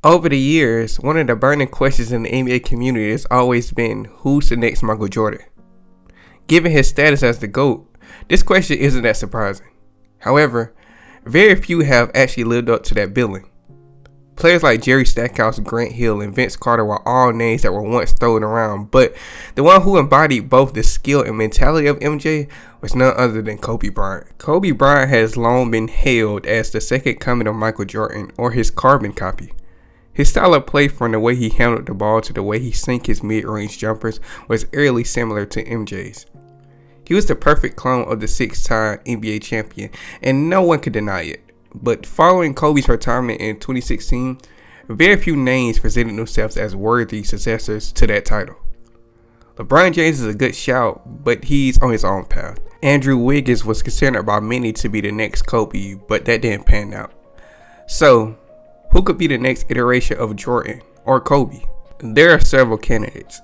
Over the years, one of the burning questions in the NBA community has always been, who's the next Michael Jordan? Given his status as the GOAT, this question isn't that surprising. However, very few have actually lived up to that billing. Players like Jerry Stackhouse, Grant Hill, and Vince Carter were all names that were once thrown around, but the one who embodied both the skill and mentality of MJ was none other than Kobe Bryant. Kobe Bryant has long been hailed as the second coming of Michael Jordan, or his carbon copy. His style of play, from the way he handled the ball to the way he sank his mid-range jumpers, was eerily similar to MJ's. He was the perfect clone of the six-time NBA champion, and no one could deny it. But following Kobe's retirement in 2016, very few names presented themselves as worthy successors to that title. LeBron James is a good shout, but he's on his own path. Andrew Wiggins was considered by many to be the next Kobe, but that didn't pan out. So, who could be the next iteration of Jordan or Kobe? There are several candidates.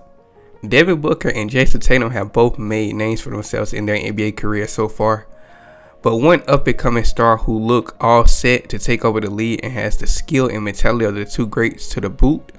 Devin Booker and Jason Tatum have both made names for themselves in their NBA career so far. But one up-and-coming star who look all set to take over the league and has the skill and mentality of the two greats to the boot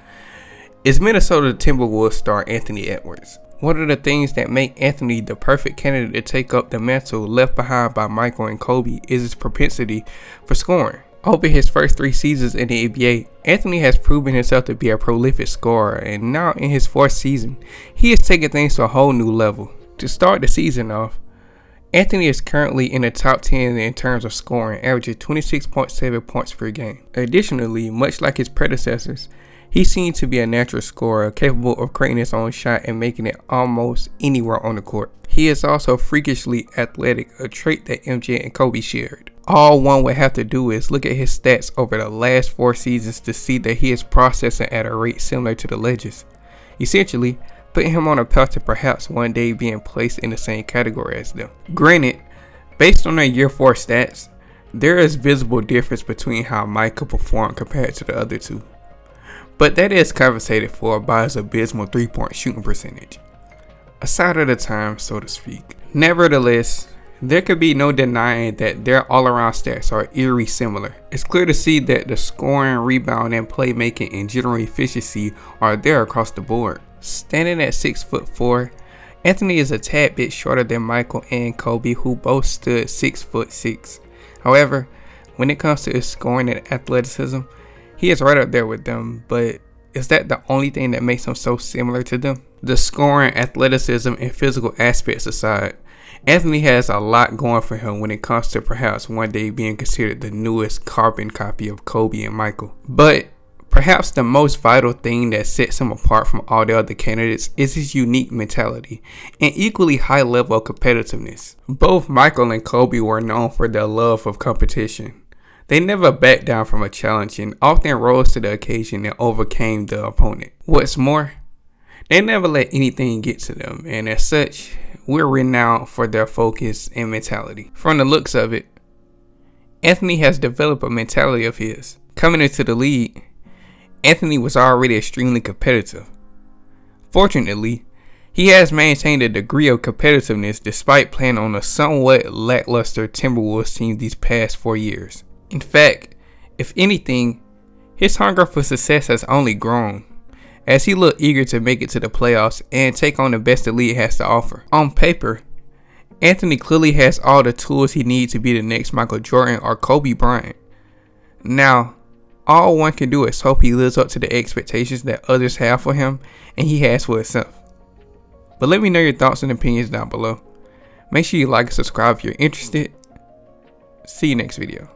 is Minnesota Timberwolves star Anthony Edwards. One of the things that make Anthony the perfect candidate to take up the mantle left behind by Michael and Kobe is his propensity for scoring. Over his first 3 seasons in the NBA, Anthony has proven himself to be a prolific scorer, and now in his 4th season, he is taking things to a whole new level. To start the season off, Anthony is currently in the top 10 in terms of scoring, averaging 26.7 points per game. Additionally, much like his predecessors, he seems to be a natural scorer, capable of creating his own shot and making it almost anywhere on the court. He is also freakishly athletic, a trait that MJ and Kobe shared. All one would have to do is look at his stats over the last 4 seasons to see that he is processing at a rate similar to the legends, essentially putting him on a path to perhaps one day being placed in the same category as them. Granted, based on their year 4 stats, there is visible difference between how Michael performed compared to the other two, but that is compensated for by his abysmal 3-point shooting percentage, a side of the time, so to speak. Nevertheless, there could be no denying that their all-around stats are eerily similar. It's clear to see that the scoring, rebounding, playmaking, and general efficiency are there across the board. Standing at 6'4", Anthony is a tad bit shorter than Michael and Kobe, who both stood 6'6". However, when it comes to his scoring and athleticism, he is right up there with them, but is that the only thing that makes him so similar to them? The scoring, athleticism, and physical aspects aside, Anthony has a lot going for him when it comes to perhaps one day being considered the newest carbon copy of Kobe and Michael. But perhaps the most vital thing that sets him apart from all the other candidates is his unique mentality and equally high level of competitiveness. Both Michael and Kobe were known for their love of competition. They never backed down from a challenge and often rose to the occasion and overcame the opponent. What's more, they never let anything get to them, and as such, we're renowned for their focus and mentality. From the looks of it, Anthony has developed a mentality of his. Coming into the league, Anthony was already extremely competitive. Fortunately, he has maintained a degree of competitiveness despite playing on a somewhat lackluster Timberwolves team these past 4 years. In fact, if anything, his hunger for success has only grown, as he looked eager to make it to the playoffs and take on the best the league has to offer. On paper, Anthony clearly has all the tools he needs to be the next Michael Jordan or Kobe Bryant. Now, all one can do is hope he lives up to the expectations that others have for him and he has for himself. But let me know your thoughts and opinions down below. Make sure you like and subscribe if you're interested. See you next video.